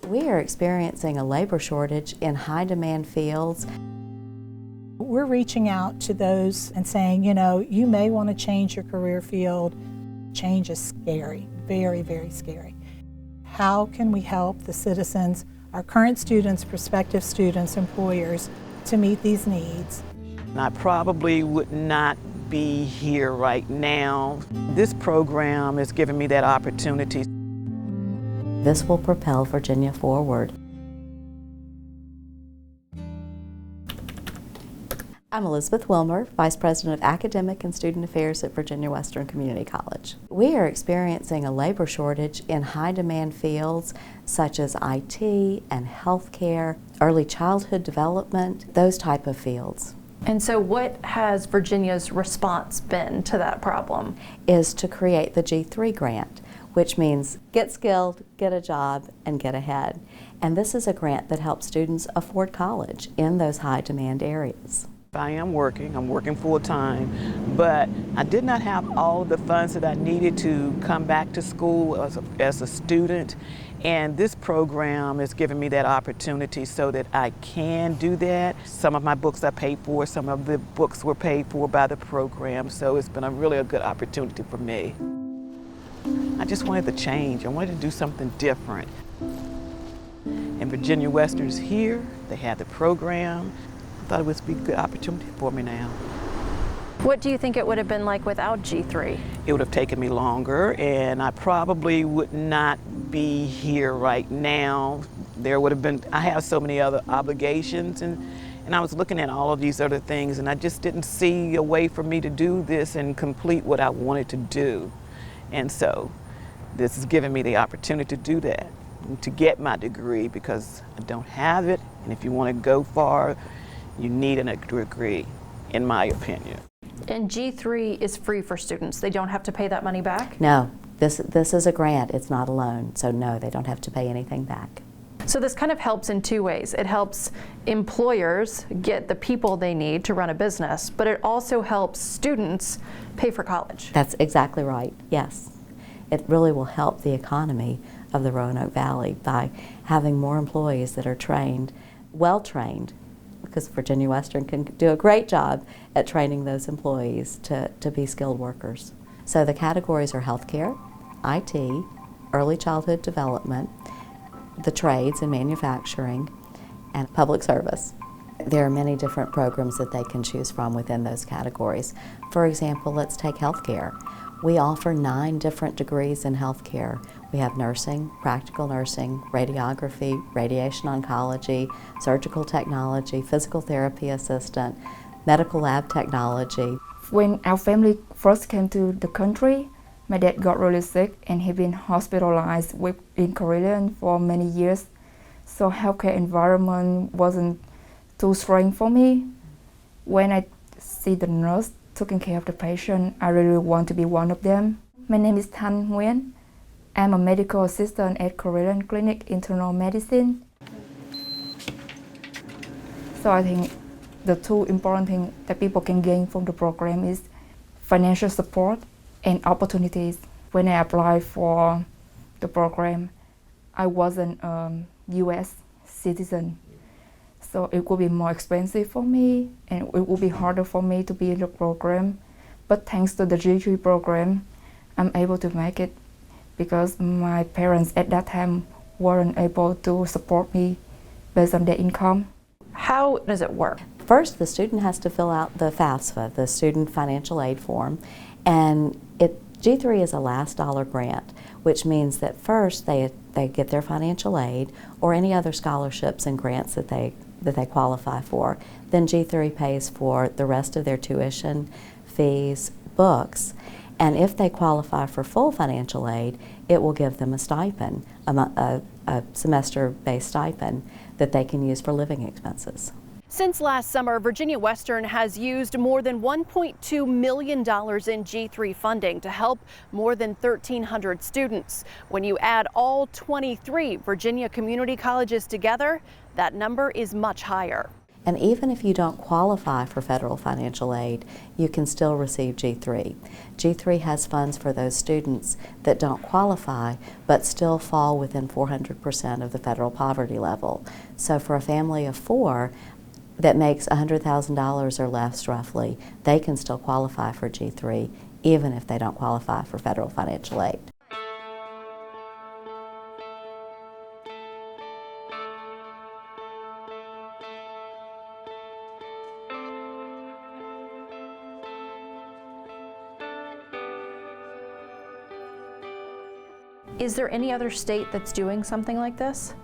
We are experiencing a labor shortage in high-demand fields. We're reaching out to those and saying, you know, you may want to change your career field. Change is scary, very, very scary. How can we help the citizens, our current students, prospective students, employers, to meet these needs? I probably would not be here right now. This program has given me that opportunity. This will propel Virginia forward. I'm Elizabeth Wilmer, Vice President of Academic and Student Affairs at Virginia Western Community College. We are experiencing a labor shortage in high-demand fields such as IT and healthcare, early childhood development, those type of fields. And so what has Virginia's response been to that problem? Is to create the G3 grant, which means get skilled, get a job, and get ahead. And this is a grant that helps students afford college in those high-demand areas. I am working, I'm working full-time, but I did not have all of the funds that I needed to come back to school as a student, and this program has given me that opportunity so that I can do that. Some of my books I paid for, some of the books were paid for by the program, so it's been really a good opportunity for me. I just wanted to change, I wanted to do something different. And Virginia Western's here, they have the program. I thought it would be a good opportunity for me now. What do you think it would have been like without G3? It would have taken me longer, and I probably would not be here right now. There would have been, I have so many other obligations, and I was looking at all of these other things, and I just didn't see a way for me to do this and complete what I wanted to do. And so this has given me the opportunity to do that, and to get my degree, because I don't have it, and if you want to go far, you need a degree, in my opinion. And G3 is free for students. They don't have to pay that money back? No, this is a grant, it's not a loan, so no, they don't have to pay anything back. So this kind of helps in two ways. It helps employers get the people they need to run a business, but it also helps students pay for college. That's exactly right, yes. It really will help the economy of the Roanoke Valley by having more employees that are trained, well-trained, because Virginia Western can do a great job at training those employees to be skilled workers. So the categories are healthcare, IT, early childhood development, the trades and manufacturing, and public service. There are many different programs that they can choose from within those categories. For example, let's take healthcare. We offer 9 different degrees in healthcare. We have nursing, practical nursing, radiography, radiation oncology, surgical technology, physical therapy assistant, medical lab technology. When our family first came to the country, my dad got really sick and he'd been hospitalized in Korea for many years. So healthcare environment wasn't too strong for me. When I see the nurse taking care of the patient, I really want to be one of them. My name is Thanh Nguyen. I'm a medical assistant at Korean Clinic Internal Medicine. So I think the two important things that people can gain from the program is financial support and opportunities. When I applied for the program, I wasn't a US citizen. So it would be more expensive for me, and it would be harder for me to be in the program. But thanks to the G3 program, I'm able to make it because my parents at that time weren't able to support me based on their income. How does it work? First, the student has to fill out the FAFSA, the Student Financial Aid Form, and G3 is a last dollar grant, which means that first they get their financial aid or any other scholarships and grants that they qualify for. Then G3 pays for the rest of their tuition, fees, books, and if they qualify for full financial aid, it will give them a stipend, a semester-based stipend that they can use for living expenses. Since last summer, Virginia Western has used more than $1.2 million in G3 funding to help more than 1,300 students. When you add all 23 Virginia community colleges together, that number is much higher. And even if you don't qualify for federal financial aid, you can still receive G3. G3 has funds for those students that don't qualify but still fall within 400% of the federal poverty level. So for a family of 4 that makes $100,000 or less roughly, they can still qualify for G3 even if they don't qualify for federal financial aid. Is there any other state that's doing something like this?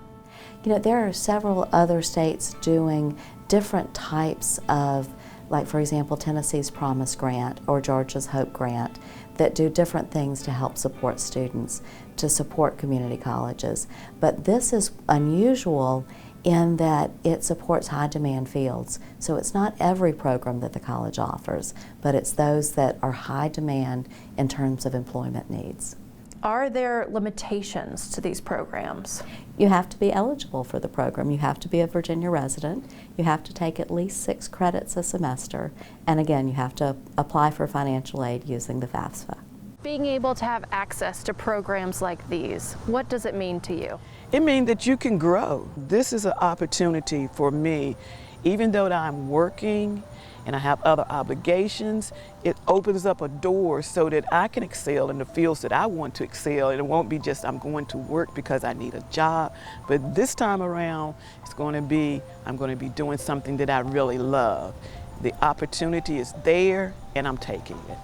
You know, there are several other states doing different types of, like for example, Tennessee's Promise Grant or Georgia's Hope Grant, that do different things to help support students, to support community colleges. But this is unusual in that it supports high demand fields. So it's not every program that the college offers, but it's those that are high demand in terms of employment needs. Are there limitations to these programs? You have to be eligible for the program. You have to be a Virginia resident. You have to take at least 6 credits a semester. And again, you have to apply for financial aid using the FAFSA. Being able to have access to programs like these, what does it mean to you? It means that you can grow. This is an opportunity for me, even though I'm working and I have other obligations, it opens up a door so that I can excel in the fields that I want to excel. And it won't be just I'm going to work because I need a job, but this time around, it's going to be, I'm going to be doing something that I really love. The opportunity is there and I'm taking it.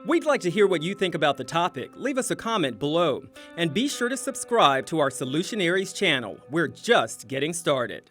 We'd like to hear what you think about the topic. Leave us a comment below. And be sure to subscribe to our Solutionaries channel. We're just getting started.